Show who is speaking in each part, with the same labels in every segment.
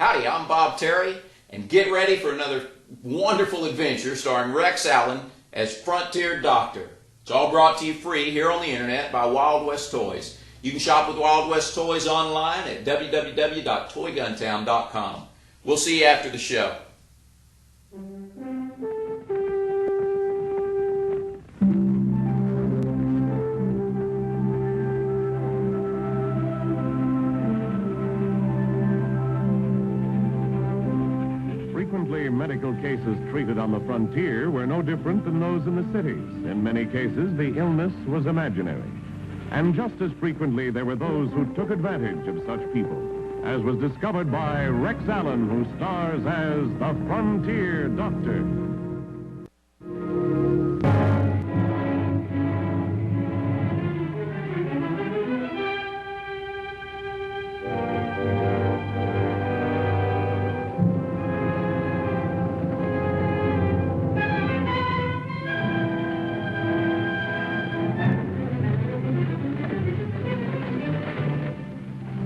Speaker 1: Howdy, I'm Bob Terry, and get ready for another wonderful adventure starring Rex Allen as Frontier Doctor. It's all brought to you free here on the internet by Wild West Toys. You can shop with Wild West Toys online at www.toyguntown.com. We'll see you after the show.
Speaker 2: Medical cases treated on the frontier were no different than those in the cities. In many cases, the illness was imaginary. And just as frequently, there were those who took advantage of such people, as was discovered by Rex Allen, who stars as the Frontier Doctor.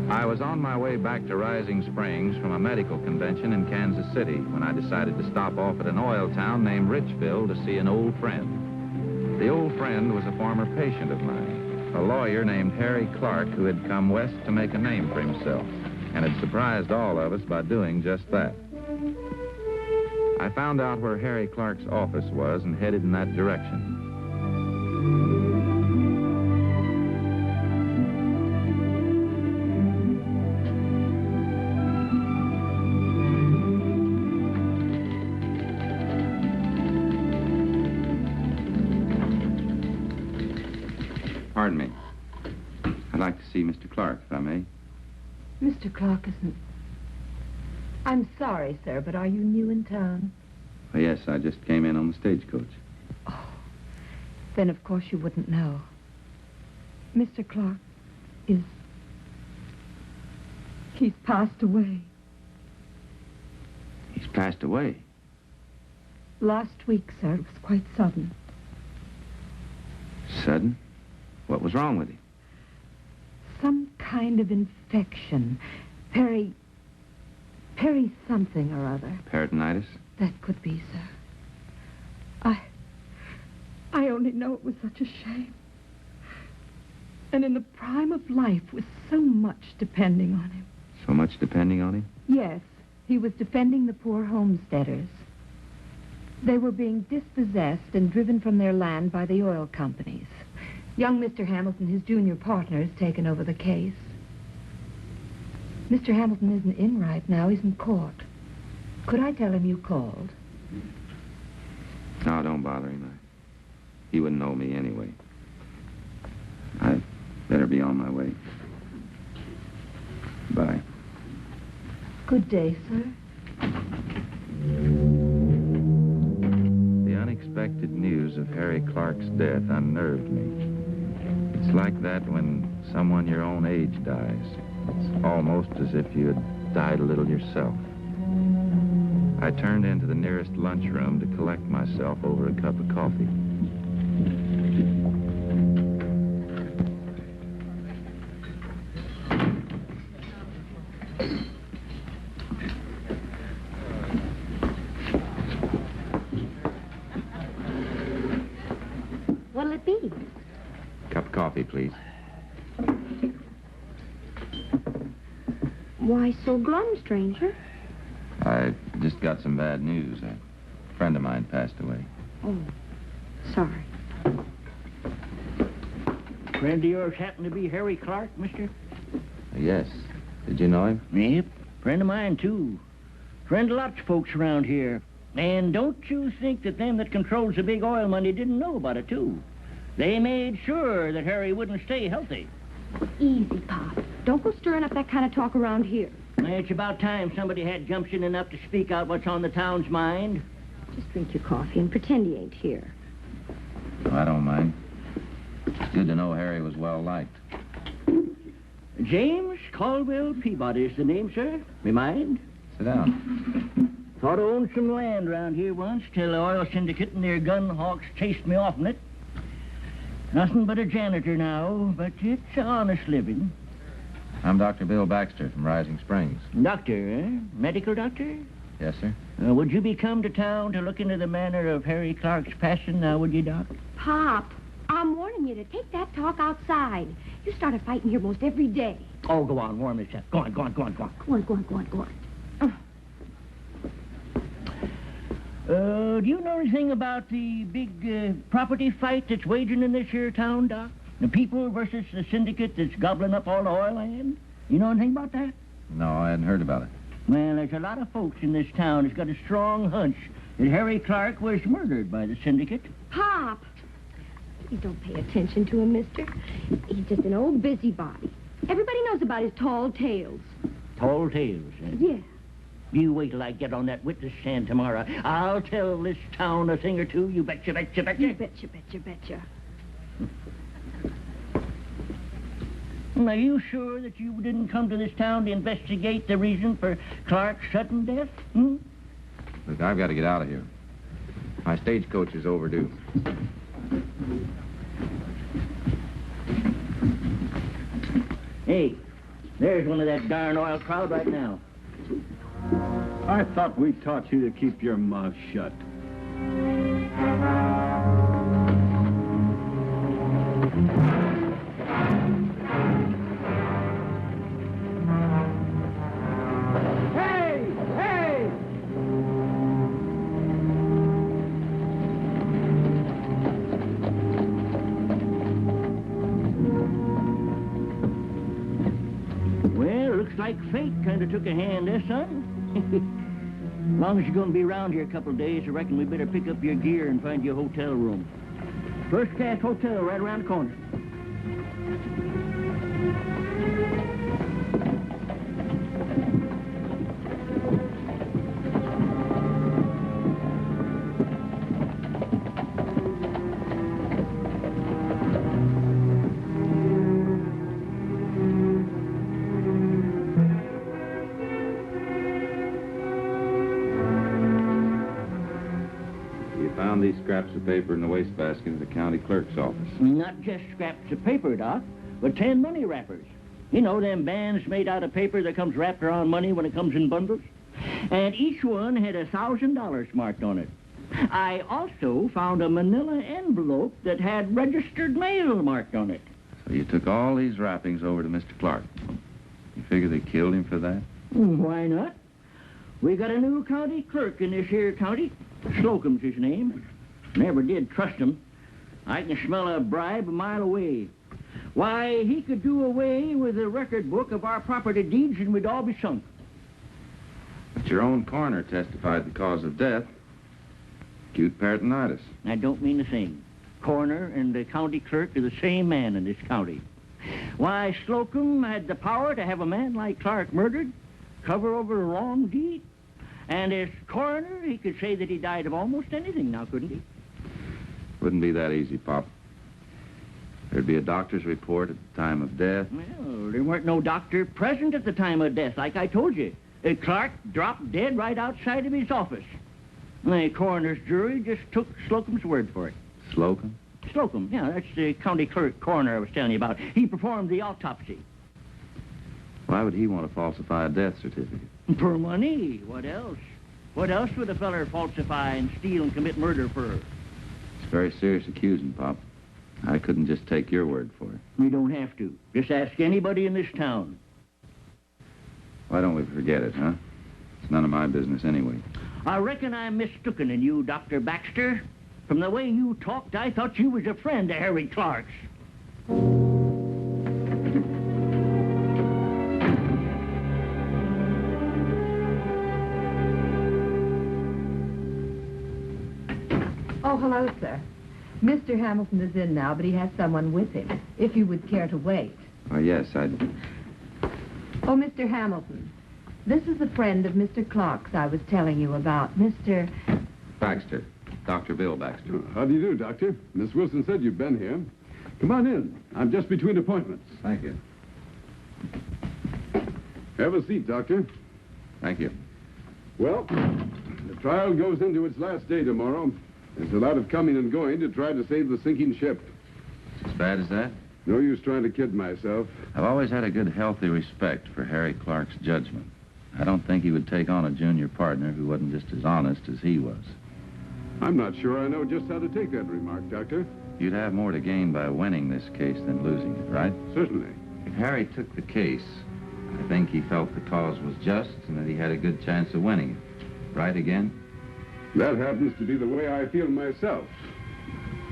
Speaker 3: I was on my way back to Rising Springs from a medical convention in Kansas City when I decided to stop off at an oil town named Richville to see an old friend. The old friend was a former patient of mine, a lawyer named Harry Clark, who had come west to make a name for himself and had surprised all of us by doing just that. I found out where Harry Clark's office was and headed in that direction. Pardon me. I'd like to see Mr. Clark, if I may.
Speaker 4: Mr. Clark isn't... I'm sorry, sir, but are you new in town?
Speaker 3: Oh, yes, I just came in on the stagecoach.
Speaker 4: Oh, then of course you wouldn't know. Mr. Clark is... He's passed away.
Speaker 3: He's passed away?
Speaker 4: Last week, sir. It was quite sudden.
Speaker 3: Sudden? What was wrong with him?
Speaker 4: Some kind of infection. Peri something or other.
Speaker 3: Peritonitis?
Speaker 4: That could be, sir. I only know it was such a shame. And in the prime of life, with so much depending on him.
Speaker 3: So much depending on him?
Speaker 4: Yes, he was defending the poor homesteaders. They were being dispossessed and driven from their land by the oil companies. Young Mr. Hamilton, his junior partner, has taken over the case. Mr. Hamilton isn't in right now. He's in court. Could I tell him you called?
Speaker 3: No, don't bother him. He wouldn't know me anyway. I'd better be on my way. Bye.
Speaker 4: Good day, sir.
Speaker 3: The unexpected news of Harry Clark's death unnerved me. It's like that when someone your own age dies. It's almost as if you had died a little yourself. I turned into the nearest lunchroom to collect myself over a cup of coffee.
Speaker 5: What'll it be?
Speaker 3: Cup of coffee, please.
Speaker 5: Why so glum, stranger?
Speaker 3: I just got some bad news. A friend of mine passed away.
Speaker 5: Oh, sorry.
Speaker 6: Friend of yours happen to be Harry Clark, mister?
Speaker 3: Yes. Did you know him?
Speaker 6: Yep, friend of mine, too. Friend of lots of folks around here. And don't you think that them that controls the big oil money didn't know about it, too? They made sure that Harry wouldn't stay healthy.
Speaker 5: Easy, Pop. Don't go stirring up that kind of talk around here.
Speaker 6: It's about time somebody had gumption enough to speak out what's on the town's mind.
Speaker 5: Just drink your coffee and pretend he ain't here.
Speaker 3: Oh, I don't mind. It's good to know Harry was well liked.
Speaker 6: James Caldwell Peabody is the name, sir. Me mind?
Speaker 3: Sit down.
Speaker 6: Thought I owned some land around here once till the oil syndicate and their gun hawks chased me off in it. Nothing but a janitor now, but it's an honest living.
Speaker 3: I'm Dr. Bill Baxter from Rising Springs.
Speaker 6: Doctor, eh? Medical doctor?
Speaker 3: Yes, sir.
Speaker 6: Would you be come to town to look into the manner of Harry Clark's passing now, would you, Doc?
Speaker 5: Pop, I'm warning you to take that talk outside. You started fighting here most every day.
Speaker 6: Oh, go on, warm yourself. Go on.
Speaker 5: Go on.
Speaker 6: Do you know anything about the big property fight that's waging in this here town, Doc? The people versus the syndicate that's gobbling up all the oil land? You know anything about that?
Speaker 3: No, I hadn't heard about it.
Speaker 6: Well, there's a lot of folks in this town that's got a strong hunch that Harry Clark was murdered by the syndicate.
Speaker 5: Pop, you don't pay attention to him, mister. He's just an old busybody. Everybody knows about his tall tales.
Speaker 6: Tall tales, eh?
Speaker 5: Yeah.
Speaker 6: You wait till I get on that witness stand tomorrow. I'll tell this town a thing or two. You betcha.
Speaker 5: You betcha.
Speaker 6: Are you sure that you didn't come to this town to investigate the reason for Clark's sudden death? Hmm?
Speaker 3: Look, I've got to get out of here. My stagecoach is overdue.
Speaker 6: Hey, there's one of that darn oil crowd right now.
Speaker 7: I thought we taught you to keep your mouth shut.
Speaker 6: Hey! Well, looks like fate kind of took a hand there, son. As long as you're going to be around here a couple of days, I reckon we better pick up your gear and find you a hotel room. First class hotel right around the corner.
Speaker 3: These scraps of paper in the wastebasket of the county clerk's office.
Speaker 6: Not just scraps of paper, Doc, but 10 money wrappers. You know, them bands made out of paper that comes wrapped around money when it comes in bundles? And each one had $1,000 marked on it. I also found a manila envelope that had registered mail marked on it.
Speaker 3: So you took all these wrappings over to Mr. Clark. You figure they killed him for that?
Speaker 6: Why not? We got a new county clerk in this here county. Slocum's his name. Never did trust him. I can smell a bribe a mile away. Why, he could do away with the record book of our property deeds and we'd all be sunk.
Speaker 3: But your own coroner testified the cause of death. Acute peritonitis.
Speaker 6: I don't mean a thing. Coroner and the county clerk are the same man in this county. Why, Slocum had the power to have a man like Clark murdered, cover over a wrong deed. And as coroner, he could say that he died of almost anything now, couldn't he?
Speaker 3: Wouldn't be that easy, Pop. There'd be a doctor's report at the time of death.
Speaker 6: Well, there weren't no doctor present at the time of death, like I told you. Clark dropped dead right outside of his office. The coroner's jury just took Slocum's word for it.
Speaker 3: Slocum?
Speaker 6: Slocum, yeah, that's the county clerk coroner I was telling you about. He performed the autopsy.
Speaker 3: Why would he want to falsify a death certificate?
Speaker 6: For money. What else? What else would a feller falsify and steal and commit murder for?
Speaker 3: It's very serious accusing, Pop. I couldn't just take your word for it.
Speaker 6: We don't have to. Just ask anybody in this town.
Speaker 3: Why don't we forget it, huh? It's none of my business anyway.
Speaker 6: I reckon I'm mistooken in you, Dr. Baxter. From the way you talked, I thought you was a friend of Harry Clark's.
Speaker 4: Oh, hello, sir. Mr. Hamilton is in now, but he has someone with him, if you would care to wait.
Speaker 3: Oh, yes, I'd...
Speaker 4: Oh, Mr. Hamilton, this is a friend of Mr. Clark's I was telling you about, Mr.
Speaker 3: Baxter. Dr. Bill Baxter.
Speaker 7: How do you do, Doctor? Miss Wilson said you'd been here. Come on in. I'm just between appointments.
Speaker 3: Thank you.
Speaker 7: Have a seat, Doctor.
Speaker 3: Thank you.
Speaker 7: Well, the trial goes into its last day tomorrow. There's a lot of coming and going to try to save the sinking ship.
Speaker 3: As bad as that?
Speaker 7: No use trying to kid myself.
Speaker 3: I've always had a good, healthy respect for Harry Clark's judgment. I don't think he would take on a junior partner who wasn't just as honest as he was.
Speaker 7: I'm not sure I know just how to take that remark, Doctor.
Speaker 3: You'd have more to gain by winning this case than losing it, right?
Speaker 7: Certainly.
Speaker 3: If Harry took the case, I think he felt the cause was just and that he had a good chance of winning it. Right again?
Speaker 7: That happens to be the way I feel myself.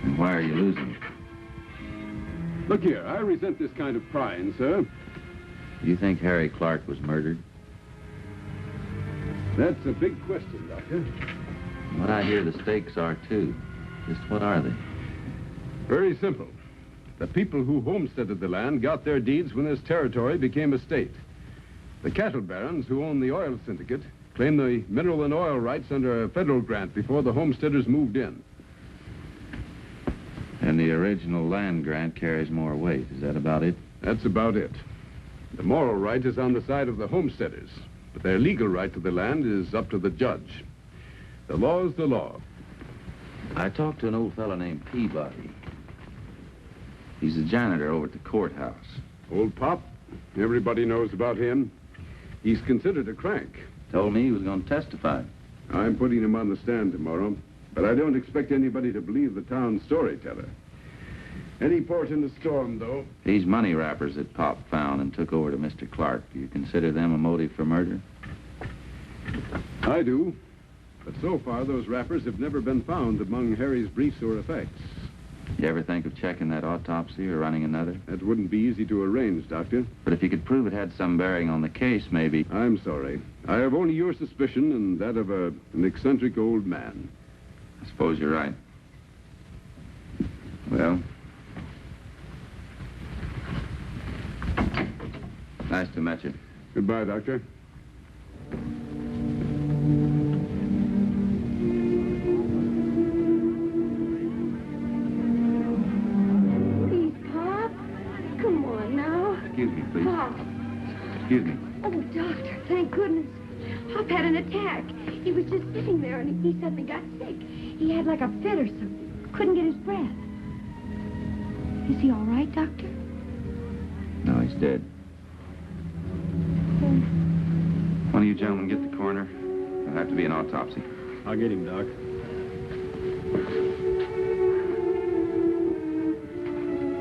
Speaker 3: And why are you losing it?
Speaker 7: Look here, I resent this kind of prying, sir.
Speaker 3: Do you think Harry Clark was murdered?
Speaker 7: That's a big question, Doctor.
Speaker 3: What I hear the stakes are, too. Just what are they?
Speaker 7: Very simple. The people who homesteaded the land got their deeds when this territory became a state. The cattle barons who own the oil syndicate claimed the mineral and oil rights under a federal grant before the homesteaders moved in.
Speaker 3: And the original land grant carries more weight. Is that about it?
Speaker 7: That's about it. The moral right is on the side of the homesteaders, but their legal right to the land is up to the judge. The law is the law.
Speaker 3: I talked to an old fellow named Peabody. He's the janitor over at the courthouse.
Speaker 7: Old Pop, everybody knows about him. He's considered a crank.
Speaker 3: Told me he was going to testify.
Speaker 7: I'm putting him on the stand tomorrow, but I don't expect anybody to believe the town storyteller. Any port in the storm, though.
Speaker 3: These money wrappers that Pop found and took over to Mr. Clark, do you consider them a motive for murder?
Speaker 7: I do. But so far, those wrappers have never been found among Harry's briefs or effects.
Speaker 3: You ever think of checking that autopsy or running another?
Speaker 7: That wouldn't be easy to arrange, Doctor.
Speaker 3: But if you could prove it had some bearing on the case, maybe...
Speaker 7: I'm sorry. I have only your suspicion and that of an eccentric old man.
Speaker 3: I suppose you're right. Well... nice to meet you.
Speaker 7: Goodbye, Doctor.
Speaker 5: Please, Pop. Come on now.
Speaker 3: Excuse me, please.
Speaker 5: Pop.
Speaker 3: Excuse me.
Speaker 5: Oh, Doctor, thank goodness. Pop had an attack. He was just sitting there and he suddenly got sick. He had like a fit or something. Couldn't get his breath. Is he all right, Doctor?
Speaker 3: No, he's dead. One of you gentlemen get the coroner. There'll have to be an autopsy.
Speaker 8: I'll get him, Doc.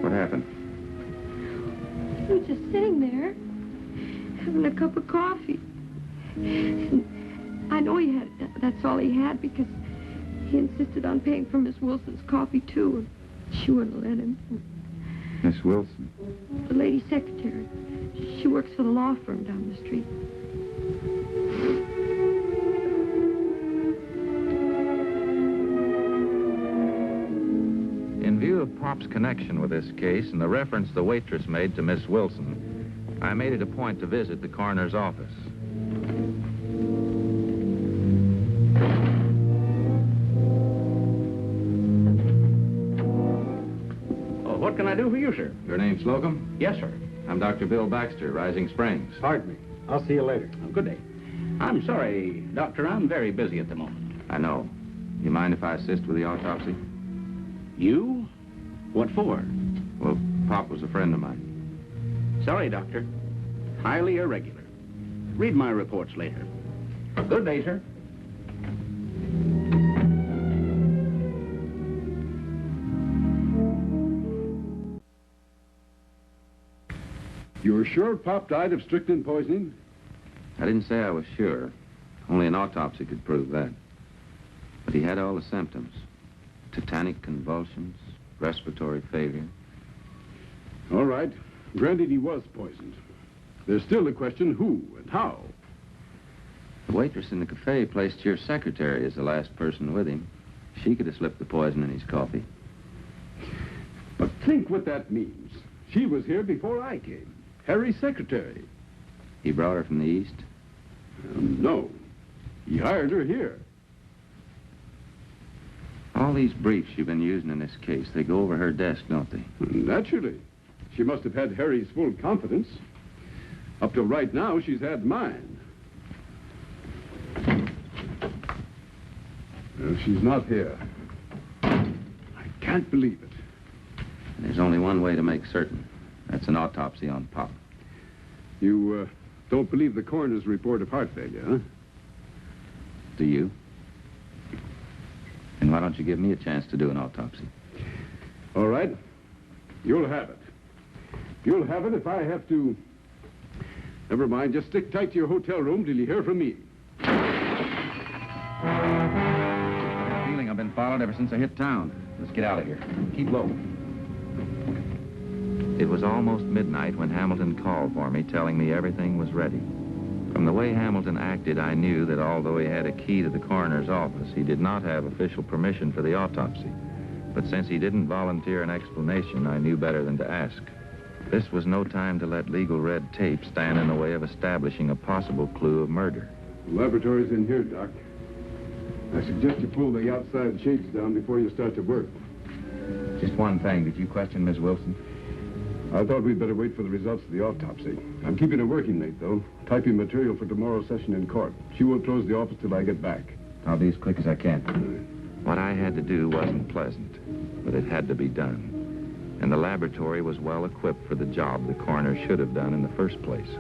Speaker 3: What happened?
Speaker 5: He was just sitting there, having a cup of coffee. And I know that's all he had because he insisted on paying for Miss Wilson's coffee, too. And she wouldn't let him.
Speaker 3: Miss Wilson?
Speaker 5: The lady secretary. She works for the law firm down the street.
Speaker 3: In view of Pop's connection with this case and the reference the waitress made to Miss Wilson, I made it a point to visit the coroner's office.
Speaker 8: Oh, what can I do for you, sir?
Speaker 3: Your name Slocum?
Speaker 8: Yes, sir.
Speaker 3: I'm Dr. Bill Baxter, Rising Springs.
Speaker 8: Pardon me. I'll see you later. Good day. I'm sorry, Doctor. I'm very busy at the moment.
Speaker 3: I know. You mind if I assist with the autopsy?
Speaker 8: You? What for?
Speaker 3: Well, Pop was a friend of mine.
Speaker 8: Sorry, Doctor. Highly irregular. Read my reports later. Good day, sir.
Speaker 7: You're sure Pop died of strychnine poisoning?
Speaker 3: I didn't say I was sure. Only an autopsy could prove that. But he had all the symptoms. Tetanic convulsions, respiratory failure.
Speaker 7: All right. Granted he was poisoned. There's still the question who and how.
Speaker 3: The waitress in the cafe placed your secretary as the last person with him. She could have slipped the poison in his coffee.
Speaker 7: But think what that means. She was here before I came. Harry's secretary.
Speaker 3: He brought her from the east?
Speaker 7: No. He hired her here.
Speaker 3: All these briefs you've been using in this case, they go over her desk, don't they?
Speaker 7: Naturally. She must have had Harry's full confidence. Up till right now, she's had mine. She's not here. I can't believe it.
Speaker 3: There's only one way to make certain. That's an autopsy on Pop.
Speaker 7: You don't believe the coroner's report of heart failure, huh?
Speaker 3: Do you? And why don't you give me a chance to do an autopsy?
Speaker 7: All right. You'll have it. You'll have it if I have to... Never mind. Just stick tight to your hotel room till you hear from me.
Speaker 3: I have a feeling I've been followed ever since I hit town. Let's get out of here. Keep low. It was almost midnight when Hamilton called for me, telling me everything was ready. From the way Hamilton acted, I knew that although he had a key to the coroner's office, he did not have official permission for the autopsy. But since he didn't volunteer an explanation, I knew better than to ask. This was no time to let legal red tape stand in the way of establishing a possible clue of murder.
Speaker 7: The laboratory's in here, Doc. I suggest you pull the outside shades down before you start to work.
Speaker 3: Just one thing. Did you question Miss Wilson?
Speaker 7: I thought we'd better wait for the results of the autopsy. I'm keeping a working mate, though. Typing material for tomorrow's session in court. She won't close the office till I get back.
Speaker 3: I'll be as quick as I can. What I had to do wasn't pleasant, but it had to be done. And the laboratory was well equipped for the job the coroner should have done in the first place.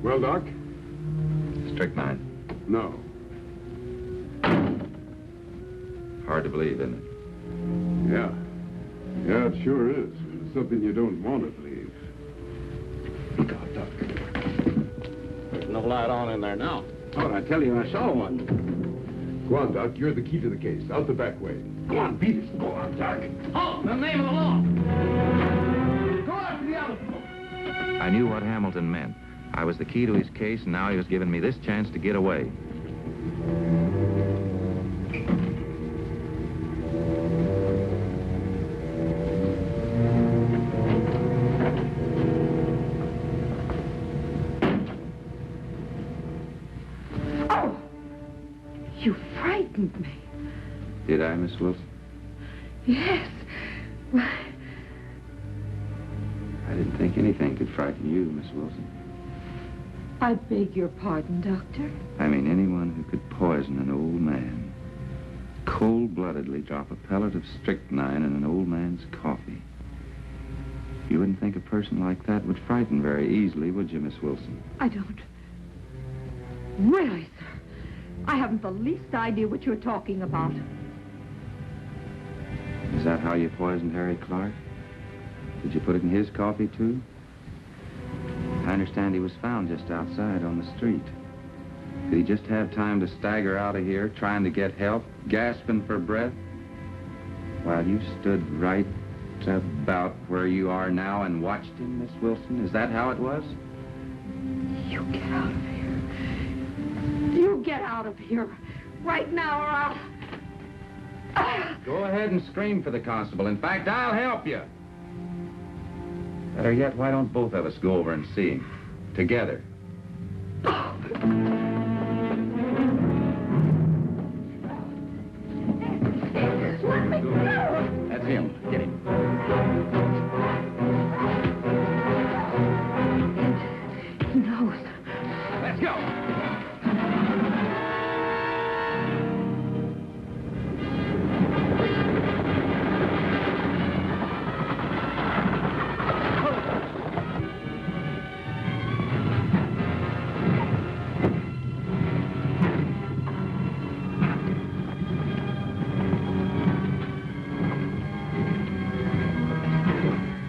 Speaker 7: Well, Doc?
Speaker 3: Strychnine.
Speaker 7: No.
Speaker 3: Hard to believe, isn't it?
Speaker 7: Yeah. Yeah, it sure is. It's something you don't want to believe. Doc.
Speaker 8: There's no light on in there now. Oh, I tell you, I saw one.
Speaker 7: Go on, Doc. You're the key to the case. Out the back way.
Speaker 8: Go on, beat it. Go on, Doc. Halt! In the name of the law. Go after the other folk.
Speaker 3: I knew what Hamilton meant. I was the key to his case, and now he was giving me this chance to get away.
Speaker 5: Oh! You frightened me.
Speaker 3: Did I, Miss Wilson?
Speaker 5: Yes. Why,
Speaker 3: I didn't think anything could frighten you, Miss Wilson.
Speaker 5: I beg your pardon, Doctor.
Speaker 3: I mean anyone who could poison an old man. Cold-bloodedly drop a pellet of strychnine in an old man's coffee. You wouldn't think a person like that would frighten very easily, would you, Miss Wilson?
Speaker 5: I don't. Really, sir. I haven't the least idea what you're talking about.
Speaker 3: Is that how you poisoned Harry Clark? Did you put it in his coffee, too? I understand he was found just outside on the street. Did he just have time to stagger out of here, trying to get help, gasping for breath, while you stood right about where you are now and watched him, Miss Wilson? Is that how it was?
Speaker 5: You get out of here. You get out of here. Right now, or I'll...
Speaker 3: Go ahead and scream for the constable. In fact, I'll help you. Better yet, why don't both of us go over and see him? Together.
Speaker 5: Let me go.
Speaker 3: That's him. Get him.
Speaker 5: He knows.
Speaker 3: Let's go.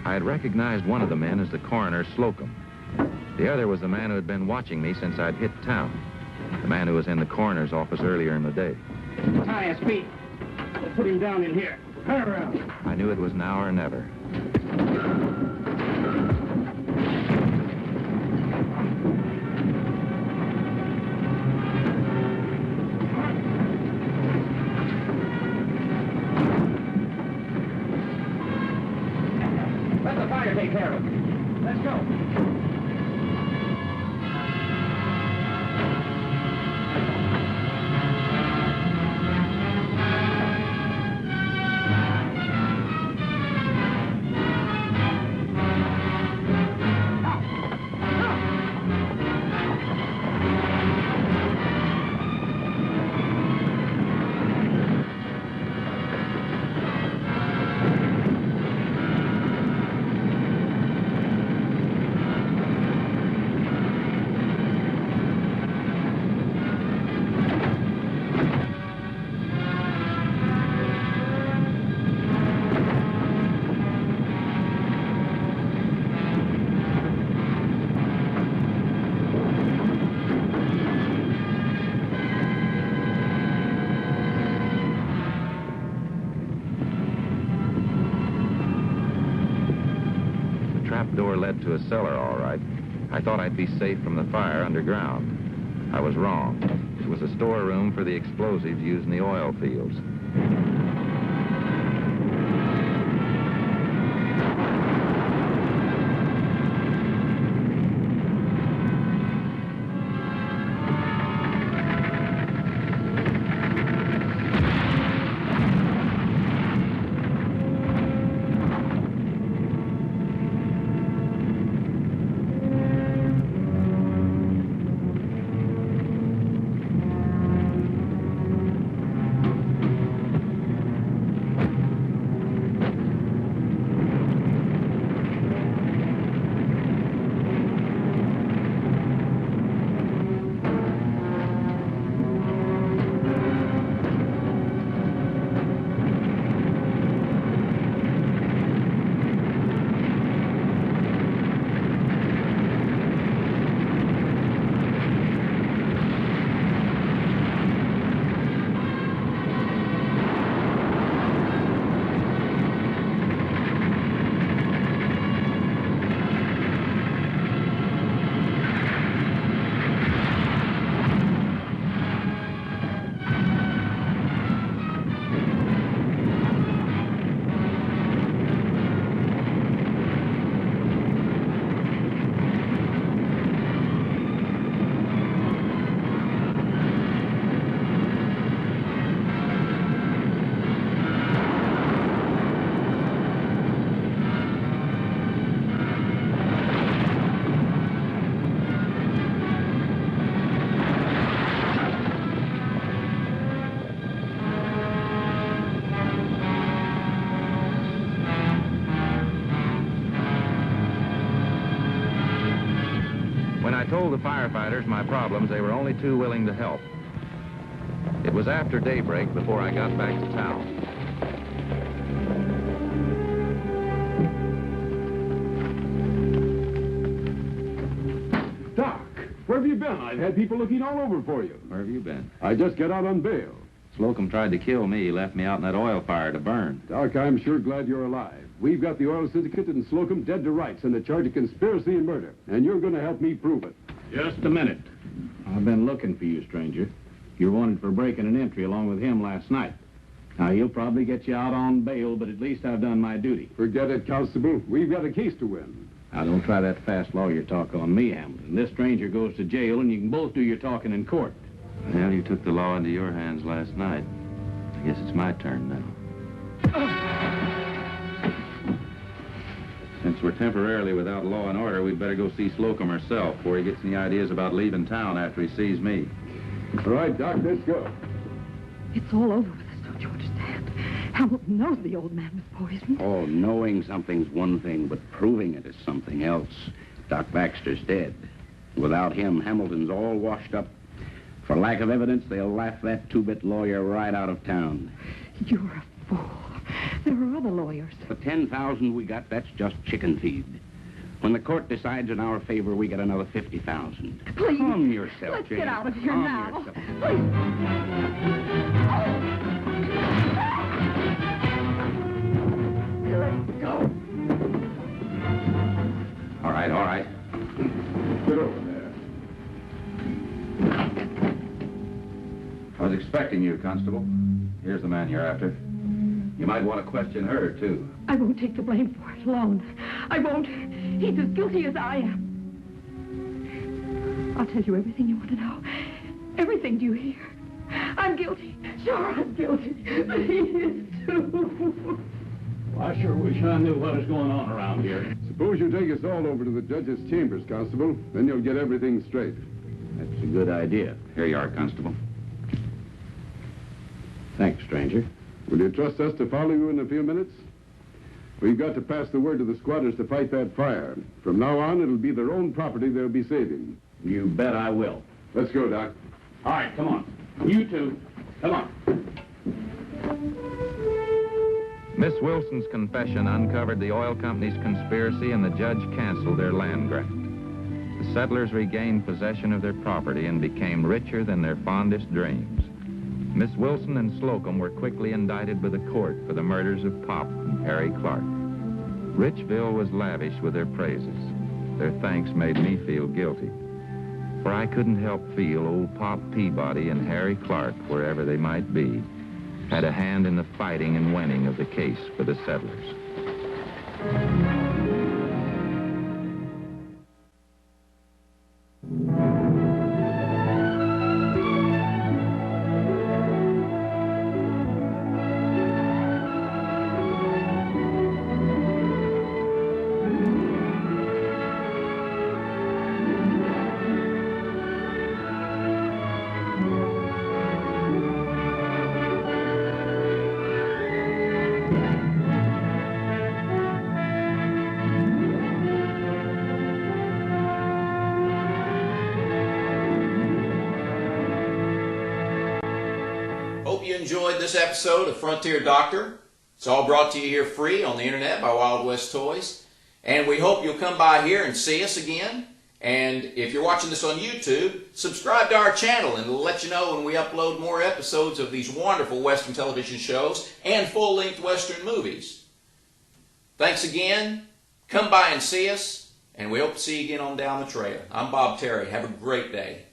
Speaker 3: I had recognized one of the men as the coroner, Slocum. The other was the man who had been watching me since I'd hit town. The man who was in the coroner's office earlier in the day.
Speaker 8: Tie his feet. We'll put him down in here. Turn around.
Speaker 3: I knew it was now or never.
Speaker 8: Let the fire take care of it. Let's go.
Speaker 3: trapdoor led to a cellar, all right. I thought I'd be safe from the fire underground. I was wrong. It was a storeroom for the explosives used in the oil fields. When I told the firefighters my problems, they were only too willing to help. It was after daybreak before I got back to town.
Speaker 7: Doc, where have you been? I've had people looking all over for you.
Speaker 3: Where have you been?
Speaker 7: I just got out on bail.
Speaker 3: Slocum tried to kill me. He left me out in that oil fire to burn.
Speaker 7: Doc, I'm sure glad you're alive. We've got the oil syndicate and Slocum dead to rights on the charge of conspiracy and murder, and you're going to help me prove it.
Speaker 8: Just a minute. I've been looking for you, stranger. You're wanted for breaking an entry along with him last night. Now, he'll probably get you out on bail, but at least I've done my duty.
Speaker 7: Forget it, Constable. We've got a case to win.
Speaker 8: Now, don't try that fast lawyer talk on me, Hamilton. This stranger goes to jail, and you can both do your talking in court.
Speaker 3: Well, you took the law into your hands last night. I guess it's my turn now. Since we're temporarily without law and order, we'd better go see Slocum herself before he gets any ideas about leaving town after he sees me.
Speaker 7: All right, Doc, let's go.
Speaker 4: It's all over with us, don't you understand? Hamilton knows the old man was poisoned.
Speaker 8: Oh, knowing something's one thing, but proving it is something else. Doc Baxter's dead. Without him, Hamilton's all washed up. For lack of evidence, they'll laugh that two-bit lawyer right out of town.
Speaker 4: You're a fool. There are other lawyers.
Speaker 8: The 10,000 we got, that's just chicken feed. When the court decides in our favor, we get another 50,000.
Speaker 4: Please.
Speaker 8: Calm yourself,
Speaker 4: Let's
Speaker 8: Jane.
Speaker 4: get out of here
Speaker 8: Calm
Speaker 4: now.
Speaker 8: yourself.
Speaker 4: Please. Let's go.
Speaker 3: All right, all right.
Speaker 7: Get over there.
Speaker 3: I was expecting you, Constable. Here's the man you're after. You might want to question her, too.
Speaker 4: I won't take the blame for it alone. I won't. He's as guilty as I am. I'll tell you everything you want to know. Everything, do you hear? I'm guilty. Sure, I'm guilty. But he is, too.
Speaker 8: Well, I sure wish I knew what is going on around here.
Speaker 7: Suppose you take us all over to the judge's chambers, Constable. Then you'll get everything straight.
Speaker 8: That's a good idea.
Speaker 3: Here you are, Constable.
Speaker 8: Thanks, stranger.
Speaker 7: Will you trust us to follow you in a few minutes? We've got to pass the word to the squatters to fight that fire. From now on, it'll be their own property they'll be saving.
Speaker 8: You bet I will.
Speaker 7: Let's go, Doc.
Speaker 8: All right, come on. You two, come on.
Speaker 3: Miss Wilson's confession uncovered the oil company's conspiracy, and the judge canceled their land grant. The settlers regained possession of their property and became richer than their fondest dreams. Miss Wilson and Slocum were quickly indicted by the court for the murders of Pop and Harry Clark. Richville was lavish with their praises. Their thanks made me feel guilty, for I couldn't help feel old Pop Peabody and Harry Clark, wherever they might be, had a hand in the fighting and winning of the case for the settlers.
Speaker 1: Hope you enjoyed this episode of Frontier Doctor. It's all brought to you here free on the internet by Wild West Toys. And we hope you'll come by here and see us again. And if you're watching this on YouTube, subscribe to our channel and it'll let you know when we upload more episodes of these wonderful Western television shows and full-length Western movies. Thanks again. Come by and see us, and we hope to see you again on down the trail. I'm Bob Terry. Have a great day.